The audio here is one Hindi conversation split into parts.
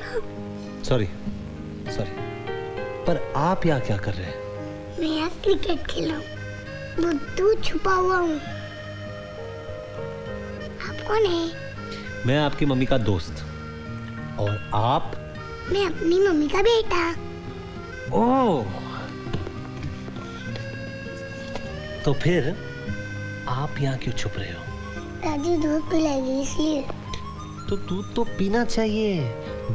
ना। सॉरी सॉरी, पर आप यहाँ क्या कर रहे हैं? मैं यहाँ क्रिकेट खेल रहा हूँ, वो दूर छुपा हुआ हूँ। आप कौन है? मैं आपकी मम्मी का दोस्त। और आप? मैं अपनी मम्मी का बेटा। ओह, तो फिर आप यहाँ क्यों छुप रहे हो? दादी दूध पिलाएगी इसलिए। तो दूध तो पीना चाहिए,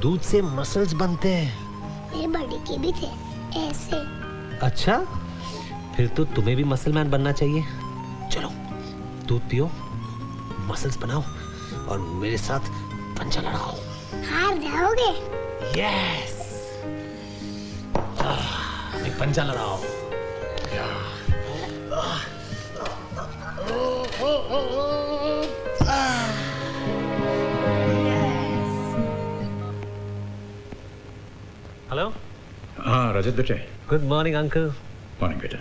दूध से मसल्स बनते हैं। मेरे बड़े के भी थे ऐसे। अच्छा, फिर तो तुम्हें भी मसल मैन बनना चाहिए। चलो दूध पियो, मसल्स बनाओ और मेरे साथ पंजा लड़ाओ। हार जाओगे? यस, एक पंजा लड़ाओ। हेलो। हाँ रजत बेटे। Good morning uncle. मॉर्निंग बेटा।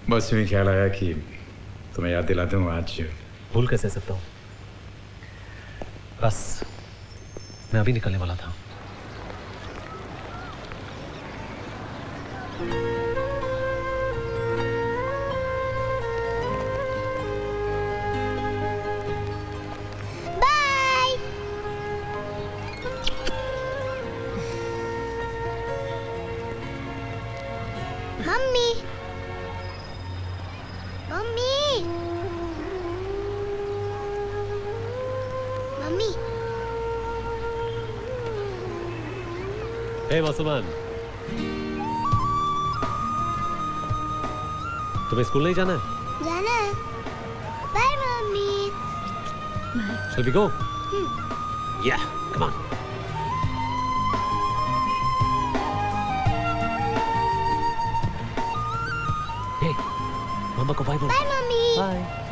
बस यूँ ख्याल आया कि तुम्हें याद दिला दूँ आज। भूल कैसे सकता हूँ, बस मैं अभी निकलने वाला था। Bye. Mummy, mummy, mummy. Hey मुसलमान, तुम्हें स्कूल नहीं जाना है? जाना है। Bye mummy. Shall we go? Yeah, come on. Hey, mama को बाय बोलो। Bye mummy. बाय।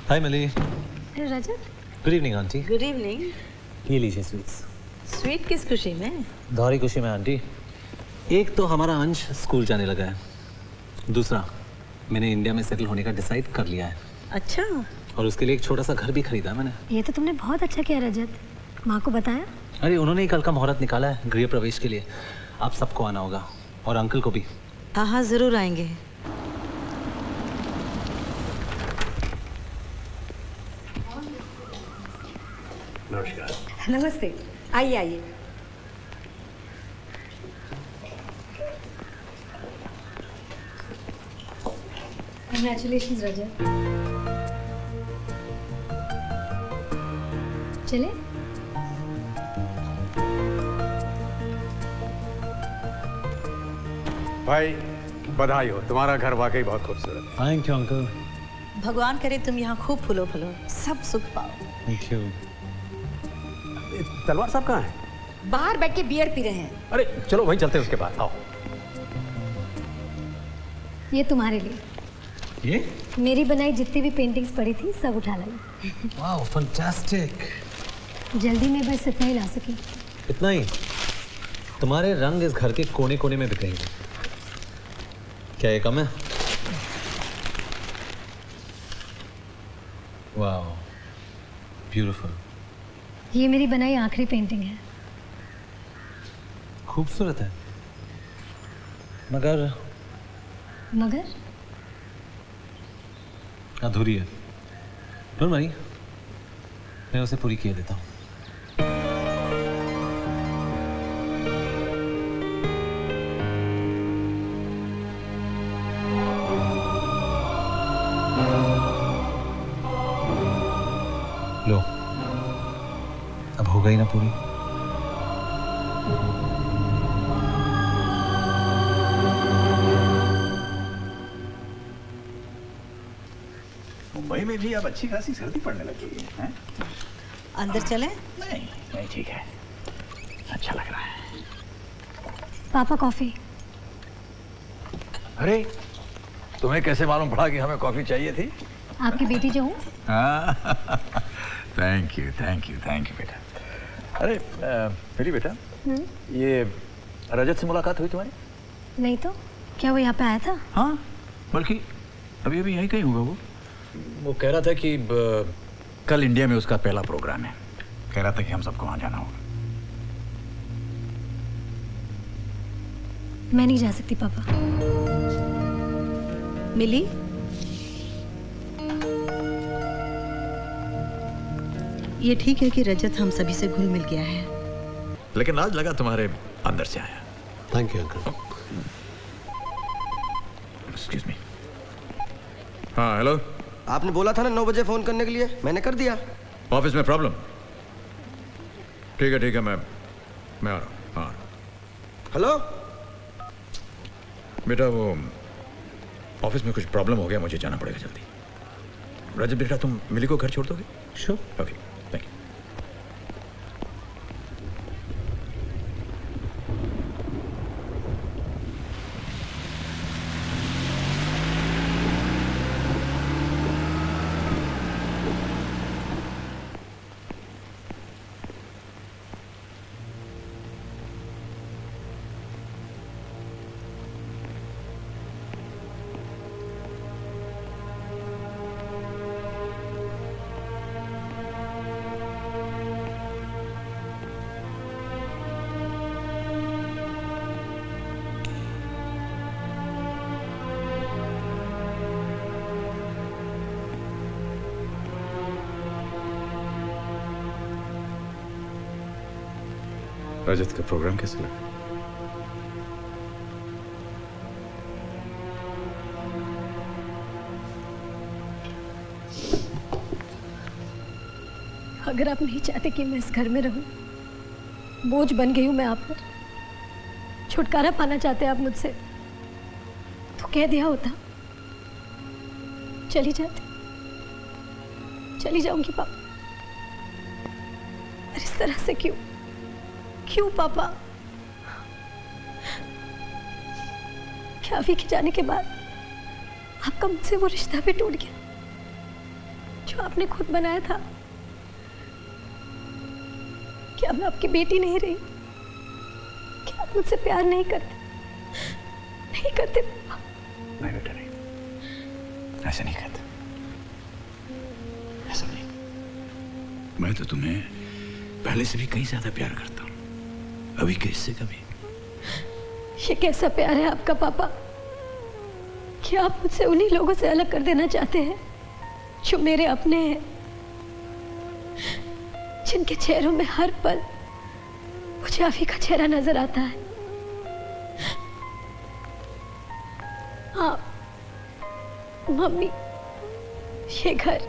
हाय मली। Rajat. Good evening aunty. Good evening. ये लीजिए स्वीट्स। स्वीट किस खुशी में? दोहरी खुशी में आंटी। एक तो हमारा अंश स्कूल जाने लगा है, दूसरा मैंने इंडिया में सेटल होने का डिसाइड कर लिया है। अच्छा। और उसके लिए एक छोटा सा घर भी खरीदा मैंने। ये तो तुमने बहुत अच्छा किया रजत। माँ को बताया? अरे उन्होंने ही कल का मुहूर्त निकाला है गृह प्रवेश के लिए। आप सबको आना होगा और अंकल को भी। हाँ जरूर आएंगे। नमस्कार। नमस्ते, आइए आइए। कंग्रेचुलेशंस रजत। चले? भाई बधाई हो, तुम्हारा घर वाकई बहुत खूबसूरत है। Thank you uncle. भगवान करे तुम यहाँ खूब फूलो फलो, सब सुख पाओ। Thank you. तलवार साहब कहाँ हैं? बाहर बैठ के बियर पी रहे हैं। अरे चलो वहीं चलते हैं उसके बाद। आओ। ये तुम्हारे लिए। ये? मेरी बनाई जितनी भी पेंटिंग्स पड़ी थी सब उठा लाई। Wow fantastic. जल्दी में बस इतना ही ला सकी। इतना ही? तुम्हारे रंग इस घर के कोने कोने में बिखरेंगे। क्या ये कम है? Wow beautiful. ये मेरी बनाई आखिरी पेंटिंग है। खूबसूरत है, मगर अधूरी है। डोंट वरी, मैं उसे पूरी किए देता हूँ। लो, अब हो गई ना पूरी। मुंबई में भी अब अच्छी खासी सर्दी पड़ने लगी है। अंदर चले? नहीं नहीं ठीक है, अच्छा लग रहा है। पापा कॉफी। अरे तुम्हें कैसे मालूम पड़ा कि हमें कॉफी चाहिए थी? आपकी बेटी जो हूँ। Thank you thank you thank you बेटा। अरे मेरी बेटा, ये रजत से मुलाकात हुई तुम्हारी? नहीं तो क्या वो यहाँ पे आया था? हाँ, बल्कि अभी अभी यहीं कहीं होगा वो कह रहा था कि कल इंडिया में उसका पहला प्रोग्राम है। कह रहा था कि हम सबको वहाँ जाना होगा। मैं नहीं जा सकती पापा। मिली? ये ठीक है कि रजत हम सभी से घुल मिल गया है, लेकिन आज लगा तुम्हारे अंदर से आया। Thank you uncle. Excuse me. हाँ, हेलो। आपने बोला था ना 9 बजे फोन करने के लिए, मैंने कर दिया। ऑफिस में प्रॉब्लम? ठीक है, मैं आ रहा हूँ। हाँ हेलो बेटा, वो ऑफिस में कुछ प्रॉब्लम हो गया, मुझे जाना पड़ेगा जल्दी। रजत बेटा, तुम मिली को घर छोड़ दोगे? Sure. Okay, thank you. Rajat का प्रोग्राम कैसा लगा? अगर आप नहीं चाहते कि मैं इस घर में रहूं, बोझ बन गई हूं मैं आप पर, छुटकारा पाना चाहते आप मुझसे, तो कह दिया होता, चली जाती, चली जाऊंगी पापा। और इस तरह से क्यों पापा? क्या अभी के जाने के बाद आपका मुझसे वो रिश्ता भी टूट गया जो आपने खुद बनाया था? क्या मैं आपकी बेटी नहीं रही? क्या आप मुझसे प्यार नहीं करते? नहीं करते पापा? नहीं बेटा, नहीं, ऐसे नहीं कहते, ऐसा नहीं। मैं तो तुम्हें पहले से भी कहीं ज्यादा प्यार करता हूँ, अभी के इससे कभी। ये कैसा प्यार है आपका पापा? क्या आप मुझसे उन्हीं लोगों से अलग कर देना चाहते हैं जो मेरे अपने हैं, जिनके चेहरों में हर पल मुझे अभी का चेहरा नजर आता है? आप, मम्मी, ये घर,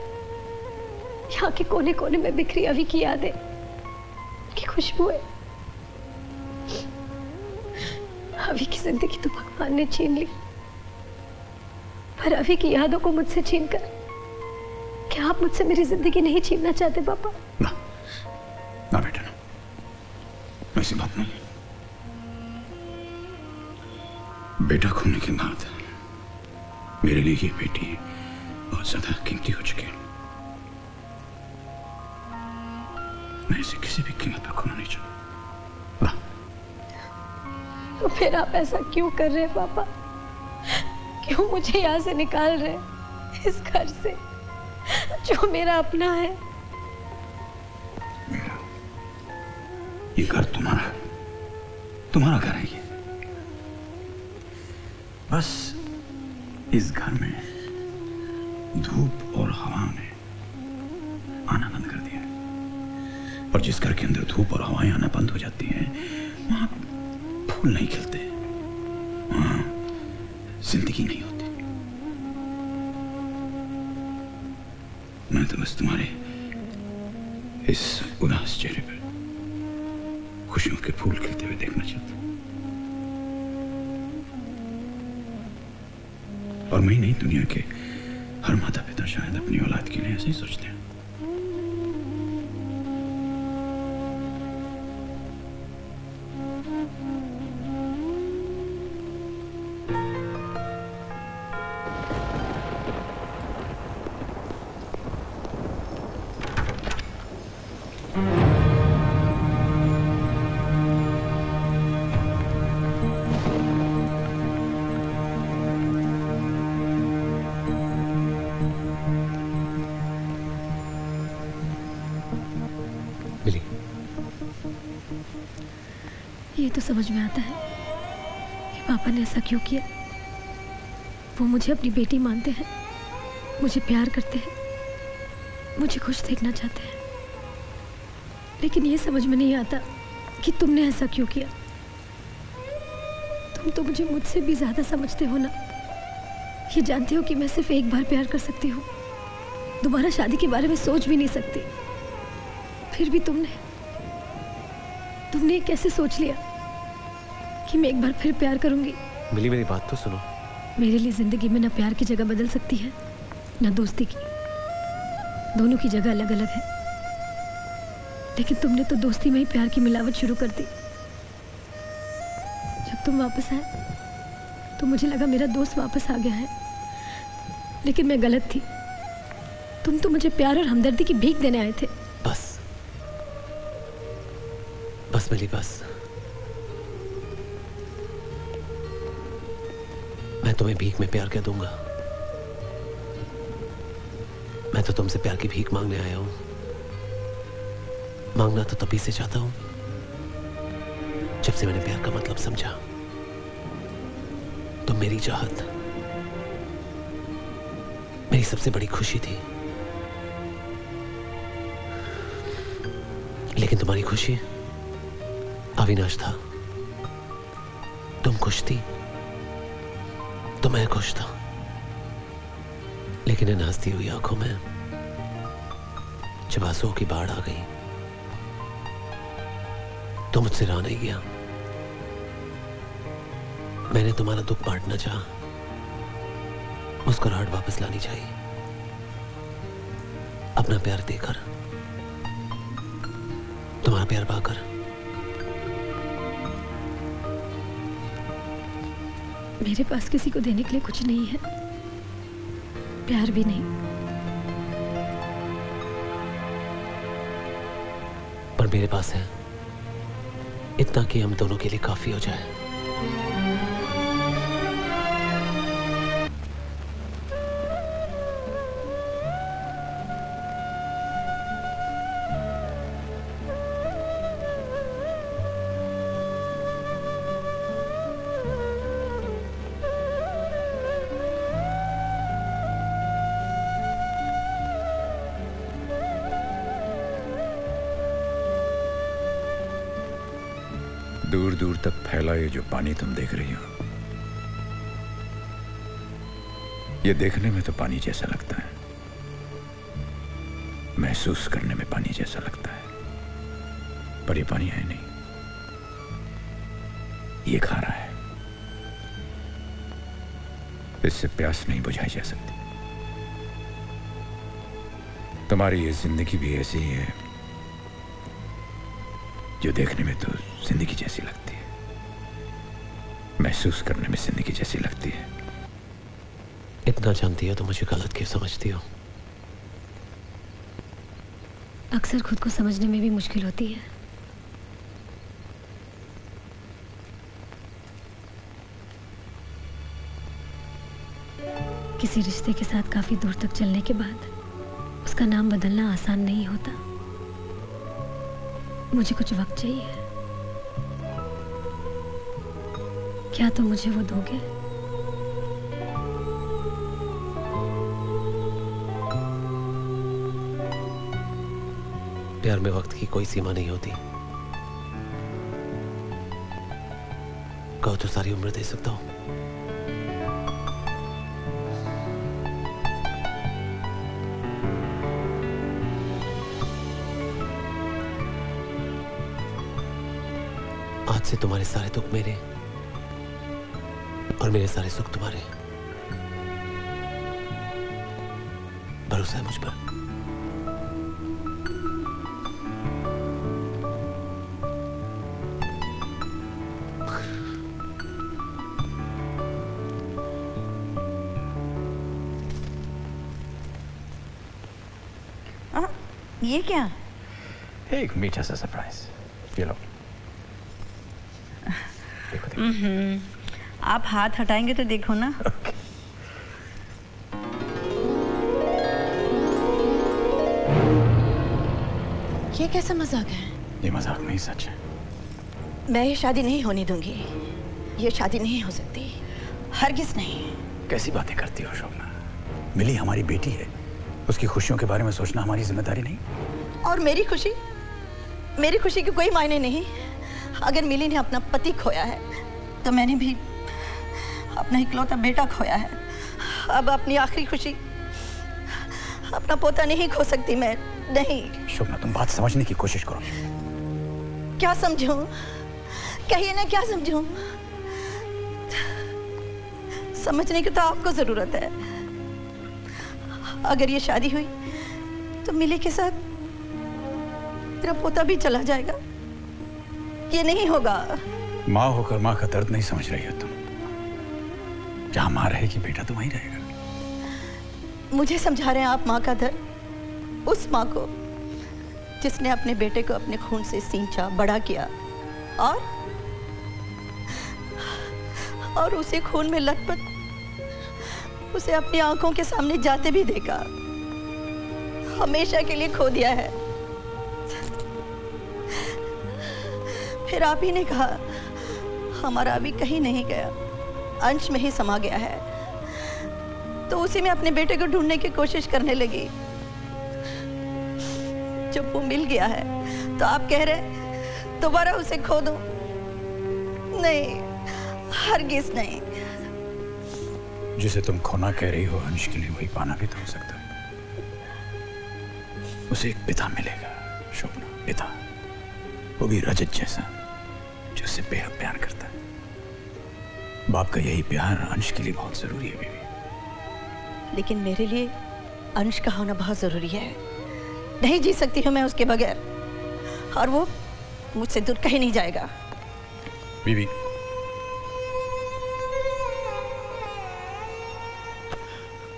यहाँ के कोने कोने में बिखरी अभी की यादें, की खुशबुएं। अभी की जिंदगी तो भगवान ने छीन ली, पर अभी की यादों को मुझसे छीनकर क्या आप मुझसे मेरी जिंदगी नहीं छीनना चाहते पापा? ना बेटा, ना, ऐसी बात नहीं। बेटा खोने के बाद मेरे लिए ये बेटी बहुत ज्यादा कीमती हो चुकी है। मैं इसे किसी भी कीमत पर खोना नहीं चाहता। तो फिर आप ऐसा क्यों कर रहे हैं पापा? क्यों मुझे यहाँ से निकाल रहे हैं, इस घर से जो मेरा अपना है? ये घर तुम्हारा घर है। ये बस इस घर में धूप और हवा ने आना बंद कर दिया है, और जिस घर के अंदर धूप और हवाएं आना बंद हो जाती हैं, वहां फूल नहीं खिलते, वहां जिंदगी नहीं होती। मैं तो बस तुम्हारे इस उदास चेहरे पर खुशियों के फूल खिलते हुए देखना चाहता हूं। और मैं ही नहीं, दुनिया के हर माता पिता शायद अपनी औलाद के लिए ऐसे ही सोचते हैं। ये तो समझ में आता है कि पापा ने ऐसा क्यों किया। वो मुझे अपनी बेटी मानते हैं, मुझे प्यार करते हैं, मुझे खुश देखना चाहते हैं, लेकिन ये समझ में नहीं आता कि तुमने ऐसा क्यों किया। तुम तो मुझे मुझसे भी ज्यादा समझते हो ना। ये जानते हो कि मैं सिर्फ एक बार प्यार कर सकती हूँ, दोबारा शादी के बारे में सोच भी नहीं सकती। फिर भी तुमने कैसे सोच लिया कि मैं एक बार फिर प्यार करूंगी। मिली, मेरी बात तो सुनो। मेरे लिए जिंदगी में ना प्यार की जगह बदल सकती है ना दोस्ती की। दोनों की जगह अलग अलग है, लेकिन तुमने तो दोस्ती में ही प्यार की मिलावट शुरू कर दी। जब तुम वापस आए तो मुझे लगा मेरा दोस्त वापस आ गया है, लेकिन मैं गलत थी। तुम तो मुझे प्यार और हमदर्दी की भीख देने आए थे। बस मिली, बस। मैं तुम्हें भीख में प्यार क्या दूंगा। मैं तो तुमसे प्यार की भीख मांगने आया हूं। मांगना तो तभी से चाहता हूं जब से मैंने प्यार का मतलब समझा। तो मेरी चाहत मेरी सबसे बड़ी खुशी थी, लेकिन तुम्हारी खुशी अविनाश था। तुम खुश थी तो मैं खुश था, लेकिन इन हंसती हुई आंखों में जब आंसुओं की बाढ़ आ गई तो मुझसे रहा नहीं गया। मैंने तुम्हारा दुख बांटना चाहा, मुस्कुराहट वापस लानी चाहिए, अपना प्यार देकर, तुम्हारा प्यार पाकर। मेरे पास किसी को देने के लिए कुछ नहीं है, प्यार भी नहीं। पर मेरे पास है इतना कि हम दोनों के लिए काफी हो जाए। दूर दूर तक फैला ये जो पानी तुम देख रही हो, ये देखने में तो पानी जैसा लगता है, महसूस करने में पानी जैसा लगता है, पर ये पानी है नहीं, ये खारा है। इससे प्यास नहीं बुझाई जा सकती। तुम्हारी ये जिंदगी भी ऐसी ही है जो देखने में तो जिंदगी जैसी लगती है, महसूस करने में जिंदगी जैसी लगती है। इतना जानती हो तो मुझे गलत क्यों समझती हो? अक्सर खुद को समझने में भी मुश्किल होती है। किसी रिश्ते के साथ काफी दूर तक चलने के बाद उसका नाम बदलना आसान नहीं होता। मुझे कुछ वक्त चाहिए। क्या तुम मुझे वो दोगे? प्यार में वक्त की कोई सीमा नहीं होती। कहो तो सारी उम्र दे सकता हूं। आज से तुम्हारे सारे दुख मेरे और मेरे सारे सुख तुम्हारे। भरोसा है मुझ पर? ये क्या? एक मीठा सा सरप्राइज। ये लो। आप हाथ हटाएंगे तो देखो ना। ये कैसा मजाक है? ये मजाक नहीं, सच है। मैं ये शादी नहीं होने दूंगी। ये शादी नहीं हो सकती, हरगिज नहीं। कैसी बातें करती हो शोभना? मिली हमारी बेटी है, उसकी खुशियों के बारे में सोचना हमारी जिम्मेदारी नहीं? और मेरी खुशी की कोई मायने नहीं। अगर मिली ने अपना पति खोया है तो मैंने भी अपना इकलौता बेटा खोया है। अब अपनी आखिरी खुशी अपना पोता नहीं खो सकती मैं, नहीं। शोभना, तुम बात समझने की कोशिश करो। क्या समझूं? कहिए ना, क्या समझूं? समझने की तो आपको जरूरत है। अगर ये शादी हुई तो मिली के साथ तेरा पोता भी चला जाएगा। ये नहीं होगा। माँ होकर माँ का दर्द नहीं समझ रही हो तुम। जहां माँ रहेगी बेटा तो वहीं रहेगा। मुझे समझा रहे हैं आप माँ का दर्द? उस माँ को जिसने अपने बेटे को अपने खून से सींचा, बड़ा किया और उसे खून में लथपथ उसे अपनी आंखों के सामने जाते भी देखा, हमेशा के लिए खो दिया है। फिर आप ही ने कहा हमारा अभी कहीं नहीं गया, अंश में ही समा गया है। तो उसी में अपने बेटे को ढूंढने की कोशिश करने लगी। जब वो मिल गया है तो आप कह रहे दोबारा उसे खो दो? नहीं, हरगिज नहीं। जिसे तुम खोना कह रही हो अंश के लिए, वही पाना भी तो हो सकता है। उसे एक पिता मिलेगा शोभना, पिता, वो भी रजत जैसा, जो उसे बेहद प्यार करता है। बाप का यही प्यार अंश के लिए बहुत जरूरी है बीवी। लेकिन मेरे लिए अंश का होना बहुत जरूरी है। नहीं जी सकती हूँ मैं उसके बगैर, और वो मुझसे दूर कहीं नहीं जाएगा। बीवी,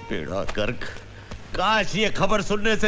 बेड़ा गर्क, काश ये खबर सुनने से